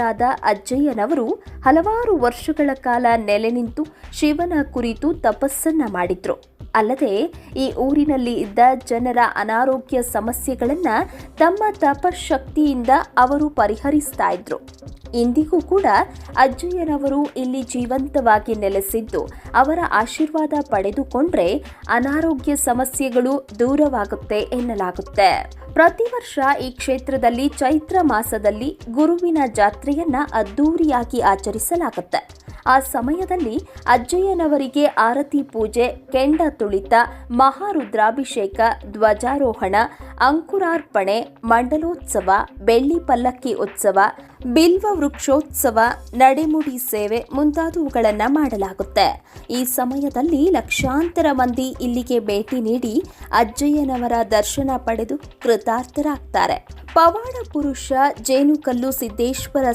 ರಾದ ಅಜ್ಜಯ್ಯನವರು ಹಲವಾರು ವರ್ಷಗಳ ಕಾಲ ನೆಲೆ ನಿಂತು ಶಿವನ ಕುರಿತು ತಪಸ್ಸನ್ನ ಮಾಡಿದ್ರು. ಅಲ್ಲದೆ ಈ ಊರಿನಲ್ಲಿ ಇದ್ದ ಜನರ ಅನಾರೋಗ್ಯ ಸಮಸ್ಯೆಗಳನ್ನ ತಮ್ಮ ತಪಶಕ್ತಿಯಿಂದ ಅವರು ಪರಿಹರಿಸ್ತಾ ಇದ್ರು. ಇಂದಿಗೂ ಕೂಡ ಅಜ್ಜಯ್ಯನವರು ಇಲ್ಲಿ ಜೀವಂತವಾಗಿ ನೆಲೆಸಿದ್ದು ಅವರ ಆಶೀರ್ವಾದ ಪಡೆದುಕೊಂಡ್ರೆ ಅನಾರೋಗ್ಯ ಸಮಸ್ಯೆಗಳು ದೂರವಾಗುತ್ತೆ ಎನ್ನಲಾಗುತ್ತೆ. ಪ್ರತಿ ವರ್ಷ ಈ ಕ್ಷೇತ್ರದಲ್ಲಿ ಚೈತ್ರ ಮಾಸದಲ್ಲಿ ಗುರುವಿನ ಜಾತ್ರೆಯನ್ನ ಅದ್ದೂರಿಯಾಗಿ ಆಚರಿಸಲಾಗುತ್ತೆ. ಆ ಸಮಯದಲ್ಲಿ ಅಜ್ಜಯ್ಯನವರಿಗೆ ಆರತಿ ಪೂಜೆ, ಕೆಂಡ ತುಳಿತ, ಮಹಾರುದ್ರಾಭಿಷೇಕ, ಧ್ವಜಾರೋಹಣ, ಅಂಕುರಾರ್ಪಣೆ, ಮಂಡಲೋತ್ಸವ, ಬೆಳ್ಳಿ ಪಲ್ಲಕ್ಕಿ ಉತ್ಸವ, ಬಿಲ್ವ ವೃಕ್ಷೋತ್ಸವ, ನಡೆಮುಡಿ ಸೇವೆ ಮುಂತಾದವುಗಳನ್ನು ಮಾಡಲಾಗುತ್ತೆ. ಈ ಸಮಯದಲ್ಲಿ ಲಕ್ಷಾಂತರ ಮಂದಿ ಇಲ್ಲಿಗೆ ಭೇಟಿ ನೀಡಿ ಅಜ್ಜಯ್ಯನವರ ದರ್ಶನ ಪಡೆದು ಕೃತಾರ್ಥರಾಗ್ತಾರೆ. ಪವಾಡ ಪುರುಷ ಜೇನುಕಲ್ಲು ಸಿದ್ದೇಶ್ವರ